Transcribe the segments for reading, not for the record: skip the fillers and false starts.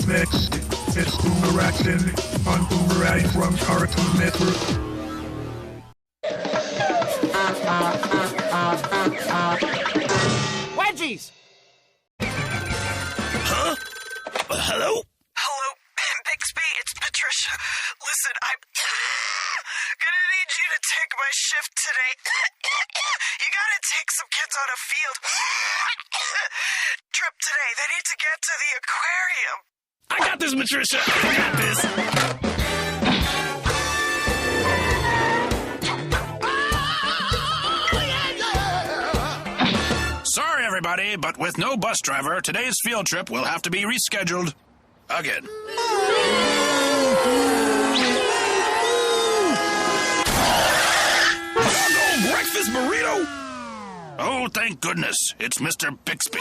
Next, it's Boomeraction on Boomerang from Cartoon Network. Wedgies! Huh? Hello? Hello, Bixby, it's Patricia. Listen, I'm gonna need you to take my shift today. You gotta take some kids on a field trip today. They need to get to the aquarium. I got this, Patricia. I got this. Sorry, everybody, but with no bus driver, today's field trip will have to be rescheduled again. Taco breakfast burrito? Oh, thank goodness. It's Mr. Bixby.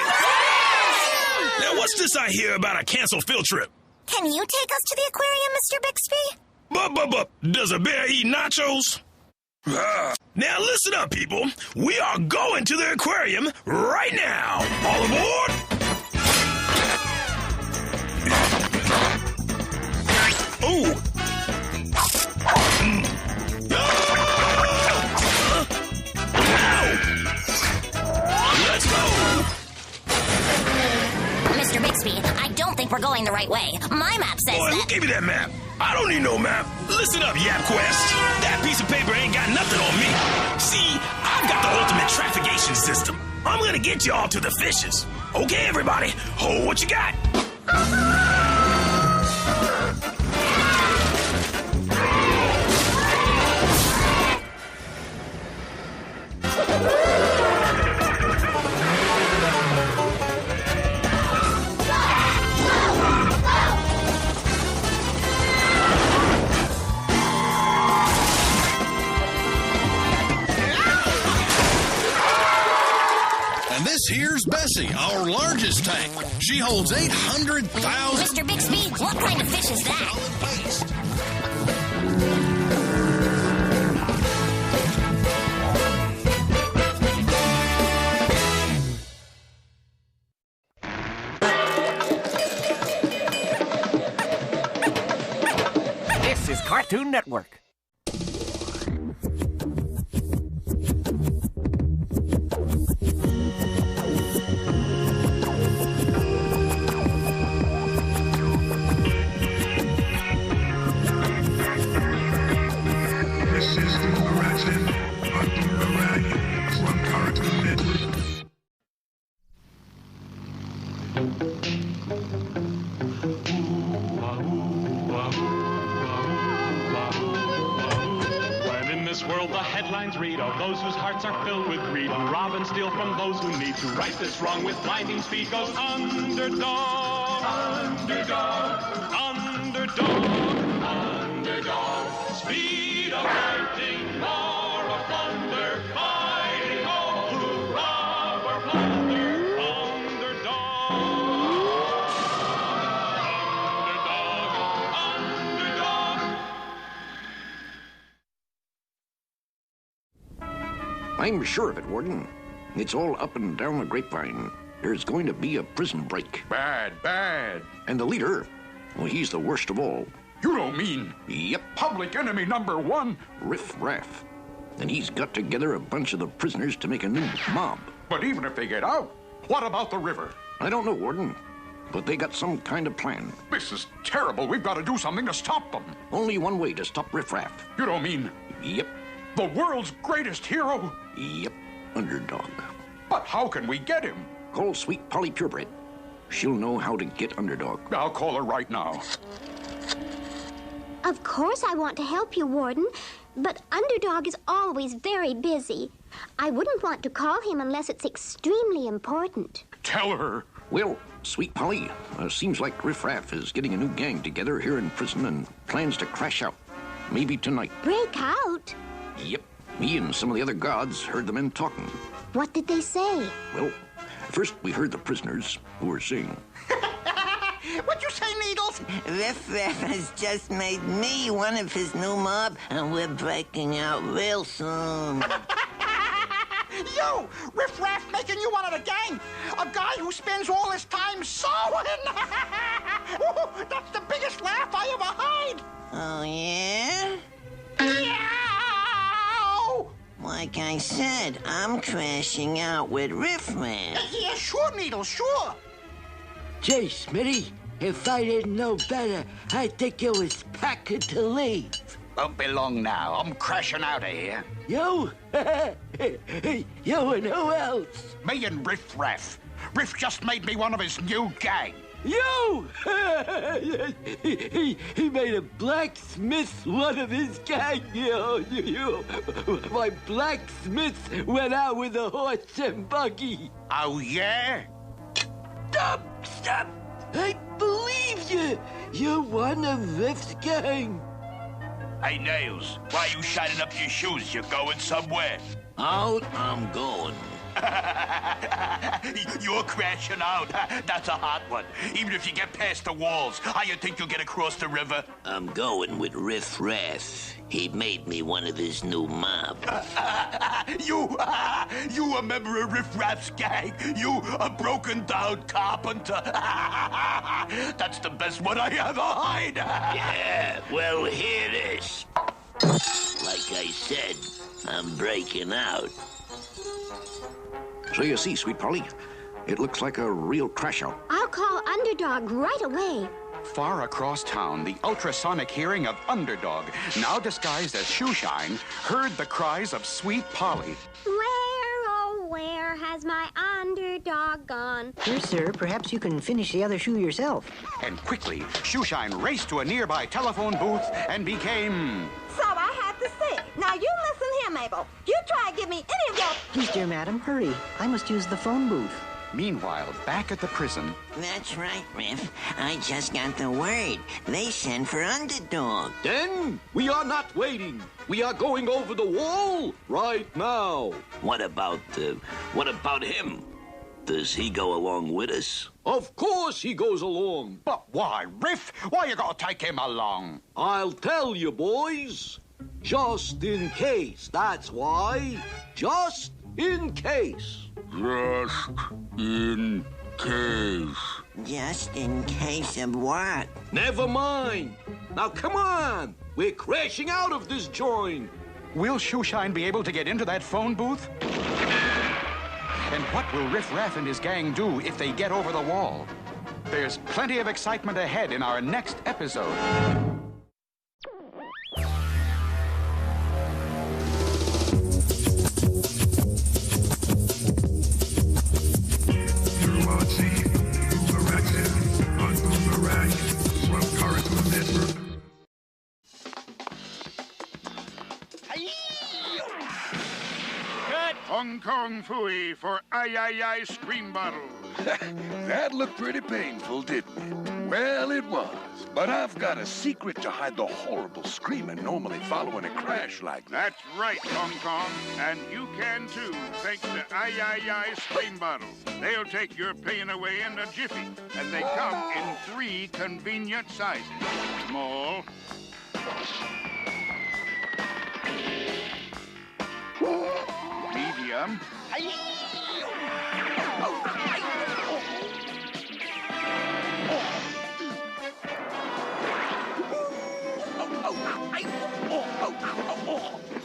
Now, what's this I hear about a canceled field trip? Can you take us to the aquarium, Mr. Bixby? Does a bear eat nachos? Now listen up, people. We are going to the aquarium right now. All aboard! Ooh! Let's go! Mr. Bixby, I don't think we're going the right way. My map says Boy, that... who gave me that map? I don't need no map. Listen up, YapQuest. That piece of paper ain't got nothing on me. See, I've got the ultimate traffication system. I'm gonna get y'all to the fishes. Okay, everybody, hold what you got. This here's Bessie, our largest tank. She holds 800,000... Mr. Bixby, what kind of fish is that? This is Cartoon Network. This is Boomeraction on Boomerang from Cartoon Network. When in this world the headlines read of those whose hearts are filled with greed, who rob and steal from those who need to right this wrong with blinding speed, goes underdog, underdog, underdog, underdog. Speed of lightning, roar of thunder, fighting all who rob or plunder. I'm sure of it, Warden. It's all up and down the grapevine. There's going to be a prison break. Bad, bad. And the leader, well, he's the worst of all. You don't mean... Yep. Public enemy number one? Riff Raff. And he's got together a bunch of the prisoners to make a new mob. But even if they get out, what about the river? I don't know, Warden. But they got some kind of plan. This is terrible. We've got to do something to stop them. Only one way to stop Riff Raff. You don't mean... Yep. The world's greatest hero? Yep. Underdog. But how can we get him? Call Sweet Polly Purebred. She'll know how to get Underdog. I'll call her right now. Of course I want to help you, Warden, but Underdog is always very busy. I wouldn't want to call him unless it's extremely important. Tell her. Well, Sweet Polly, seems like Riff Raff is getting a new gang together here in prison and plans to crash out. Maybe tonight. Break out? Yep. Me and some of the other guards heard the men talking. What did they say? Well, first we heard the prisoners who were saying... What'd you say, Needles? Riff Raff has just made me one of his new mob, and we're breaking out real soon. You! Riff Raff making you one of the gang! A guy who spends all his time sewing! Oh, yeah? Like I said, I'm crashing out with Riff Raff. Yeah, sure, Needles, sure. Gee, Smitty, if I didn't know better, I'd think it was packing to leave. Won't be long now. I'm crashing out of here. You? You and who else? Me and Riff Raff. Riff just made me one of his new gang. You! he made a blacksmith one of his gang. My blacksmith went out with a horse and buggy. Oh, yeah? Stop! I believe you. You're one of Riff's gang. Hey, Nails, why are you shining up your shoes? You're going somewhere. Out I'm going. You're crashing out. That's a hot one. Even if you get past the walls, how you think you'll get across the river? I'm going with Riff Raff. He made me one of his new mob. You a member of Riff Raff's gang? You a broken down carpenter? That's the best one I ever hired. Yeah, well, hear this. Like I said, I'm breaking out. So you see, Sweet Polly, it looks like a real crash out. I'll call Underdog right away. Far across town, the ultrasonic hearing of Underdog, now disguised as Shoeshine, heard the cries of Sweet Polly. Where, oh, where has my Underdog gone? Here, sir, perhaps you can finish the other shoe yourself. And quickly, Shoeshine raced to a nearby telephone booth and became... So I had to say. Now you listen here, Mabel. You try and give me any of your... Please, dear madam, hurry. I must use the phone booth. Meanwhile, back at the prison... That's right, Riff. I just got the word. They sent for Underdog. Then we are not waiting. We are going over the wall right now. What about him? Does he go along with us? Of course he goes along. But why, Riff? Why you gotta take him along? I'll tell you, boys. Just in case, that's why. Just in case. Just in case. Just in case of what? Never mind. Now, come on. We're crashing out of this joint. Will Shoeshine be able to get into that phone booth? And what will Riff Raff and his gang do if they get over the wall? There's plenty of excitement ahead in our next episode. You're watching Boomeraction on Boomerang from Cartoon Network. Hong Kong Phooey for Ai Scream Bottle. That looked pretty painful, didn't it? Well, it was. But I've got a secret to hide the horrible screaming normally following a crash like that. That's right, Hong Kong. And you can too, thanks to Ai Scream Bottle. They'll take your pain away in a jiffy. And they come in 3 convenient sizes. Small, medium,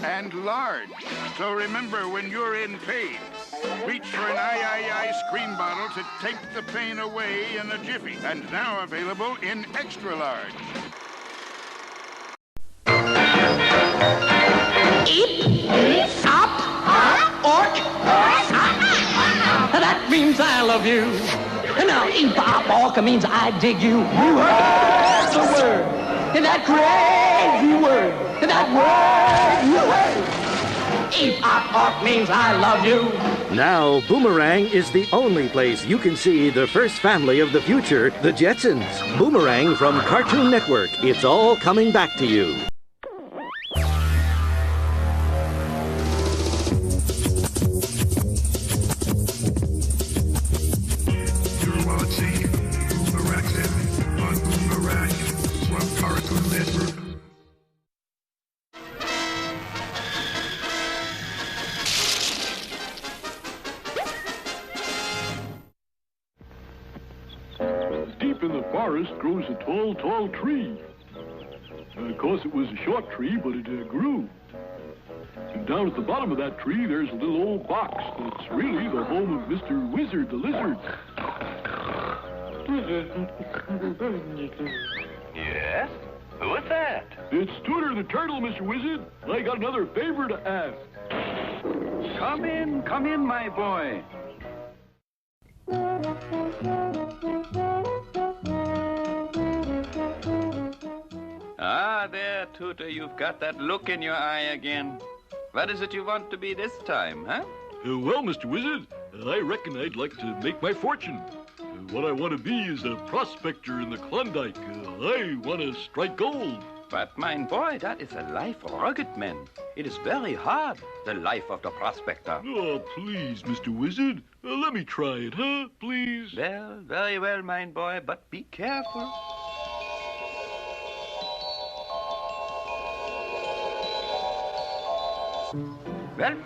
and large. So remember, when you're in pain, reach for an Ai Scream Bottle to take the pain away in a jiffy. And now available in extra large. That means I love you. Now, eep-op-orca means I dig you. You heard the word. And that crazy word. And that word. Eep-op-orc means I love you. Now, Boomerang is the only place you can see the first family of the future, the Jetsons. Boomerang from Cartoon Network. It's all coming back to you. You're watching Boomeraction on Boomerang from Cartoon Network. Deep in the forest grows a tall, tall tree. Of course, it was a short tree, but it grew. And down at the bottom of that tree, there's a little old box that's really the home of Mr. Wizard the Lizard. Yes? Who is that? It's Tooter the Turtle, Mr. Wizard. I got another favor to ask. Come in, my boy. Ah, there, Tooter, you've got that look in your eye again. What is it you want to be this time, huh? Well, Mr. Wizard, I reckon I'd like to make my fortune. What I want to be is a prospector in the Klondike. I want to strike gold. But, mein boy, that is a life for rugged men. It is very hard, the life of the prospector. Oh, please, Mr. Wizard. Let me try it, huh? Please. Well, very well, mein boy, but be careful. Well,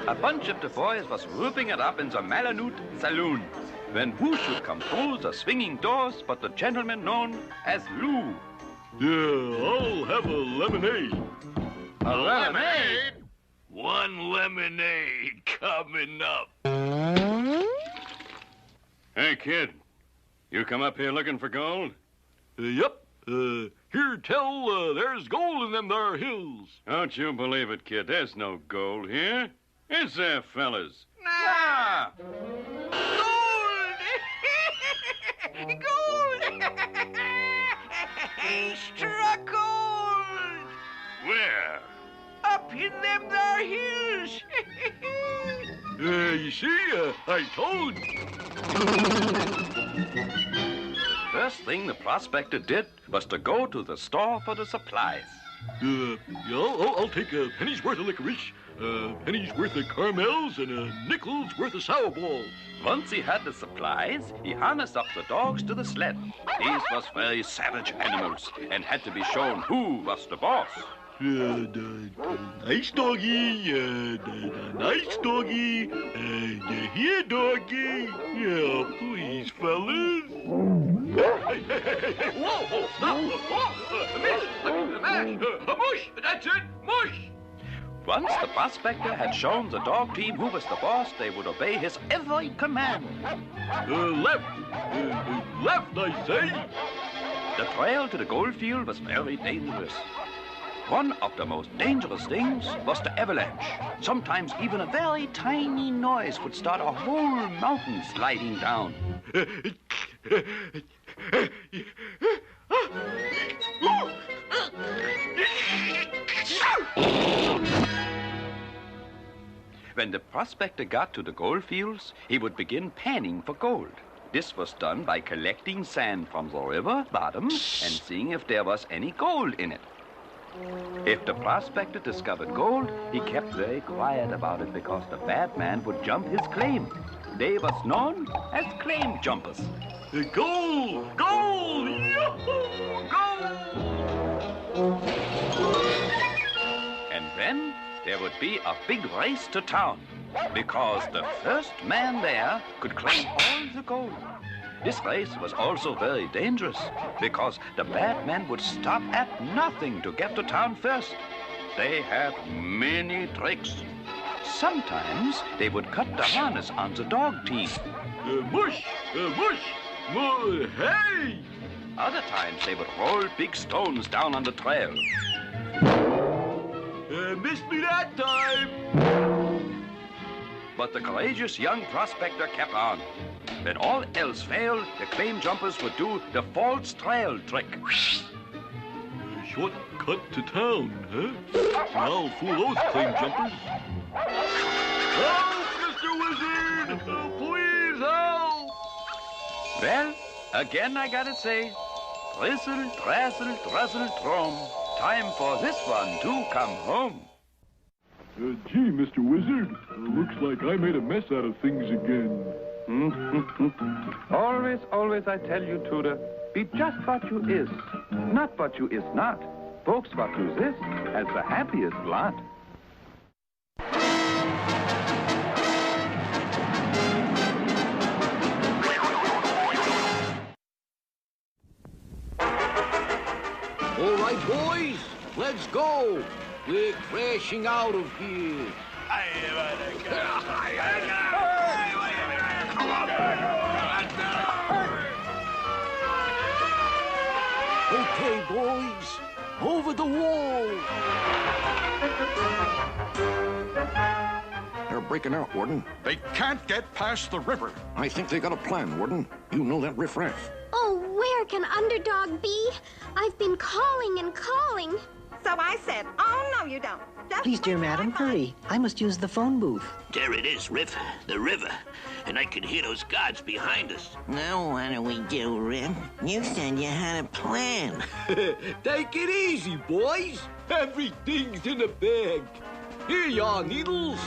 a bunch of the boys was whooping it up in the Malamute saloon, when who should come through the swinging doors but the gentleman known as Lou. Yeah, I'll have a lemonade. A lemonade? One lemonade coming up. Hey, kid. You come up here looking for gold? Yep. Here, tell, there's gold in them there hills. Don't you believe it, kid. There's no gold here. Is there, fellas? Nah! Gold! Gold! He struck gold! Where? Up in them there hills! You see, I told you. First thing the prospector did was to go to the store for the supplies. Yeah, I'll take a penny's worth of licorice, a penny's worth of caramels, and a nickel's worth of sour balls. Once he had the supplies, he harnessed up the dogs to the sled. These was very savage animals and had to be shown who was the boss. Nice doggy, nice doggy, here doggy. Yeah, please, fellas. Hey, whoa, stop! Mash! Mush! That's it! Mush! Once the prospector had shown the dog team who was the boss, they would obey his every command. Left, I say. The trail to the gold field was very dangerous. One of the most dangerous things was the avalanche. Sometimes even a very tiny noise would start a whole mountain sliding down. When the prospector got to the gold fields, he would begin panning for gold. This was done by collecting sand from the river bottom and seeing if there was any gold in it. If the prospector discovered gold, he kept very quiet about it because the bad man would jump his claim. They was known as claim jumpers. Gold! Gold! Yoo-hoo! Gold! And then there would be a big race to town because the first man there could claim all the gold. This race was also very dangerous because the bad men would stop at nothing to get to town first. They had many tricks. Sometimes they would cut the harness on the dog team. Mush! Hey! Other times they would roll big stones down on the trail. Missed me that time! But the courageous young prospector kept on. When all else failed, the claim jumpers would do the false trail trick. Shortcut to town, huh? I'll fool those claim jumpers. Help, Mr. Wizard! Please help! Well, again I gotta say, tristle, trassle, trussle, trom. Time for this one to come home. Gee, Mr. Wizard, looks like I made a mess out of things again. Always I tell you, Tudor, be just what you is, not what you is not. Folks what you is as the happiest lot. All right, boys, let's go. We're crashing out of here. Okay, boys, over the wall. They're breaking out, Warden. They can't get past the river. I think they got a plan, Warden. You know that riffraff. Oh, where can Underdog be? I've been calling and calling. So I said, oh, no, you don't. Just Please, dear madam, hurry. I must use the phone booth. There it is, Riff, the river. And I can hear those guards behind us. Now what do we do, Riff? You said you had a plan. Take it easy, boys. Everything's in a bag. Here you are, needles.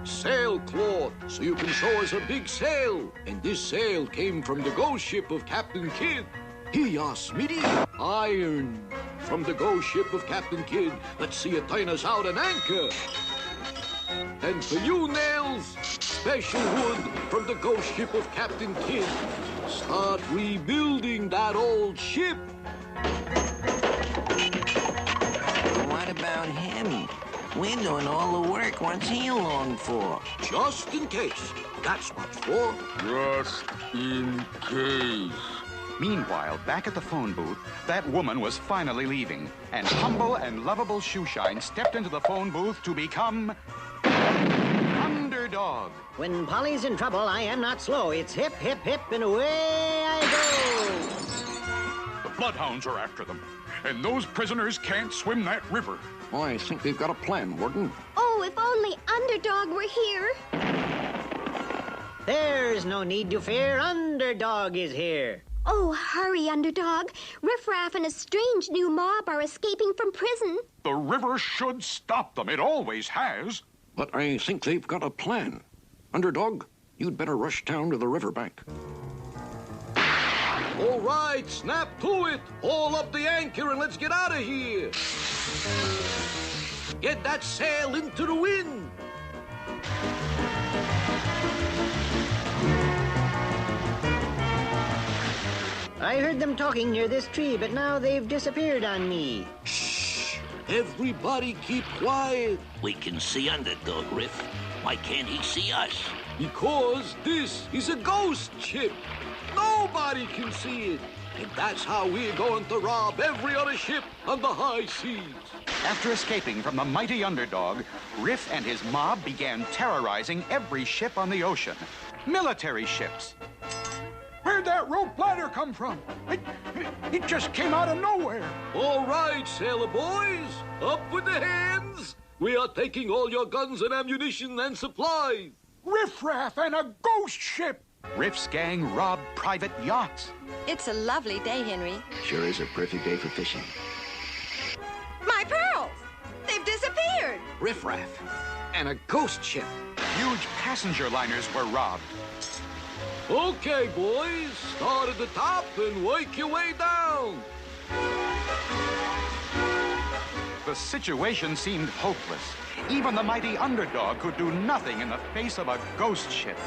Sailcloth, so you can show us a big sail. And this sail came from the ghost ship of Captain Kidd. Here you are, Smitty. Iron from the ghost ship of Captain Kidd. Let's see you turn us out an anchor. And for you, Nails, special wood from the ghost ship of Captain Kidd. Start rebuilding that old ship. What about him? We're doing all the work. What's he along for? Just in case. That's what's for. Just in case. Meanwhile, back at the phone booth, that woman was finally leaving, and humble and lovable Shoeshine stepped into the phone booth to become Underdog. When Polly's in trouble, I am not slow. It's hip, hip, hip, and away I The bloodhounds are after them, and those prisoners can't swim that river. Oh, I think they've got a plan, Warden. Oh, if only Underdog were here. There's no need to fear. Underdog is here. Oh, hurry, Underdog. Riffraff and a strange new mob are escaping from prison. The river should stop them. It always has. But I think they've got a plan. Underdog, you'd better rush down to the riverbank. All right, snap to it. Haul up the anchor and let's get out of here. Get that sail into the wind. I heard them talking near this tree, but now they've disappeared on me. Shh! Everybody keep quiet. We can see Underdog, Riff. Why can't he see us? Because this is a ghost ship. Nobody can see it. And that's how we're going to rob every other ship on the high seas. After escaping from the mighty Underdog, Riff and his mob began terrorizing every ship on the ocean. Military ships. Where'd that rope ladder come from? It just came out of nowhere. All right, sailor boys, up with the hands. We are taking all your guns and ammunition and supplies. Riffraff and a ghost ship. Riff's gang robbed private yachts. It's a lovely day, Henry. Sure is a perfect day for fishing. My pearls! They've disappeared! Riffraff and a ghost ship. Huge passenger liners were robbed. Okay, boys, start at the top and work your way down. The situation seemed hopeless. Even the mighty Underdog could do nothing in the face of a ghost ship.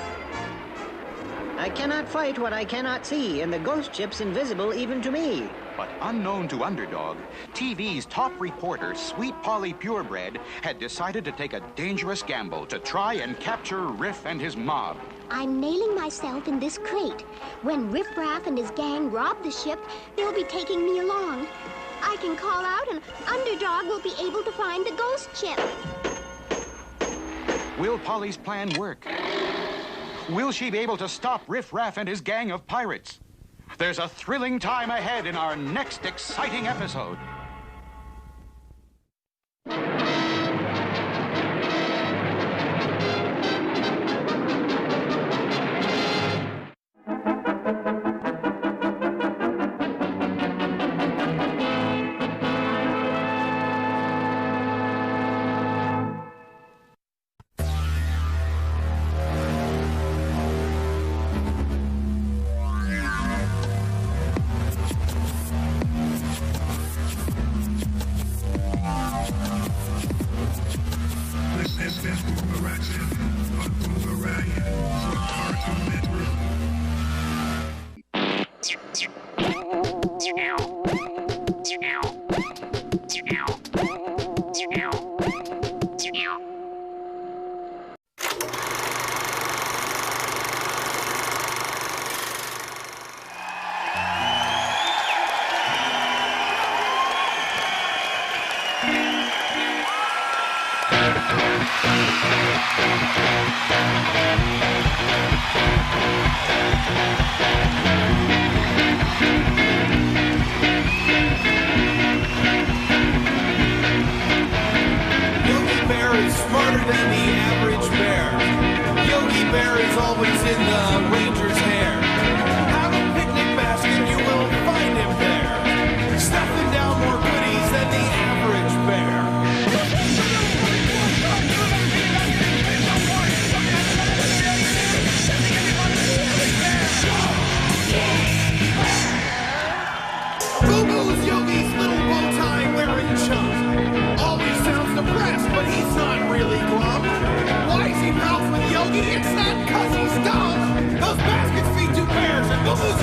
I cannot fight what I cannot see, and the ghost ship's invisible even to me. But unknown to Underdog, TV's top reporter, Sweet Polly Purebred, had decided to take a dangerous gamble to try and capture Riff and his mob. I'm nailing myself in this crate. When Riffraff and his gang rob the ship, they'll be taking me along. I can call out and Underdog will be able to find the ghost ship. Will Polly's plan work? Will she be able to stop Riffraff and his gang of pirates? There's a thrilling time ahead in our next exciting episode. This is Boomeraction on Boomerang from Cartoon Network.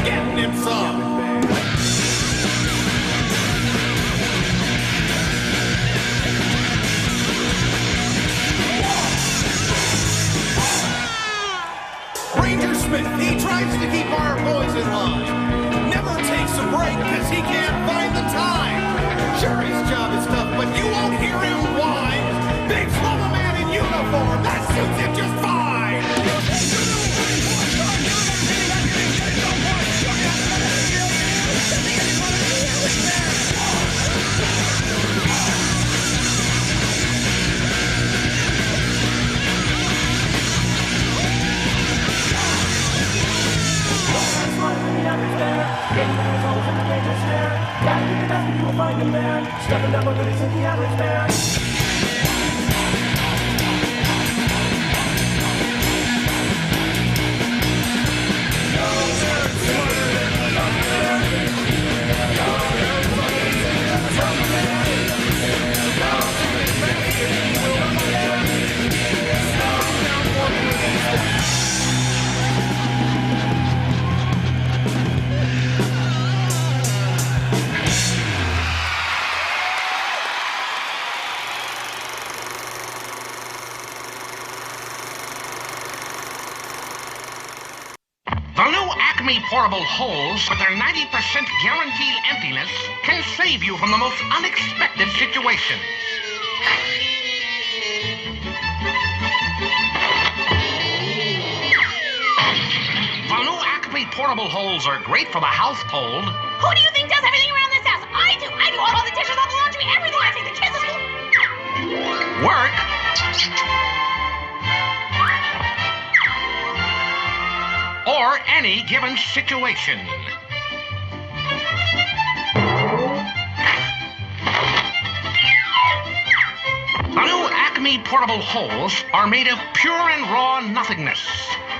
getting him some. Ranger Smith, he tries to keep our boys in line. Never takes a break because he can't find the time. Sure, his job is tough, but you won't hear him whine. Big Slumber Man in uniform, that suits him just fine. Stepping up, but it's in the average man. Portable holes with their 90% guaranteed emptiness can save you from the most unexpected situations. The new Acme portable holes are great for the household. Who do you think does everything around this house? I do. I do all the dishes, all the laundry, everything. I take the kids to school. Work. Or any given situation. The new Acme portable holes are made of pure and raw nothingness,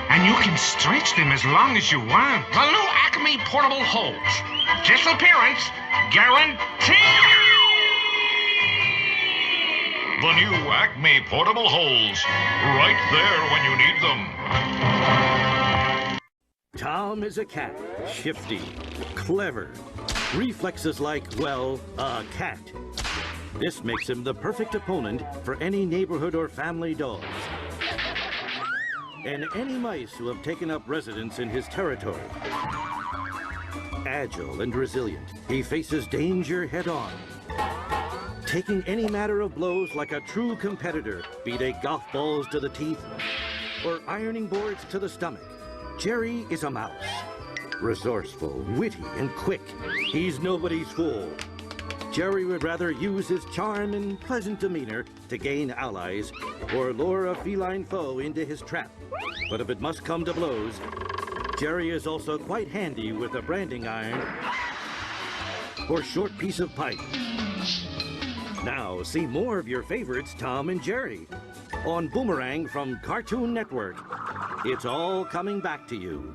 and you can stretch them as long as you want. The new Acme portable holes. Disappearance guaranteed. The new Acme portable holes, right there when you need them. Tom is a cat. Shifty, clever, reflexes like, well, a cat. This makes him the perfect opponent for any neighborhood or family dogs. And any mice who have taken up residence in his territory. Agile and resilient, he faces danger head-on. Taking any matter of blows like a true competitor, be they golf balls to the teeth or ironing boards to the stomach. Jerry is a mouse. Resourceful, witty, and quick. He's nobody's fool. Jerry would rather use his charm and pleasant demeanor to gain allies or lure a feline foe into his trap. But if it must come to blows, Jerry is also quite handy with a branding iron or short piece of pipe. Now, see more of your favorites, Tom and Jerry, on Boomerang from Cartoon Network. It's all coming back to you.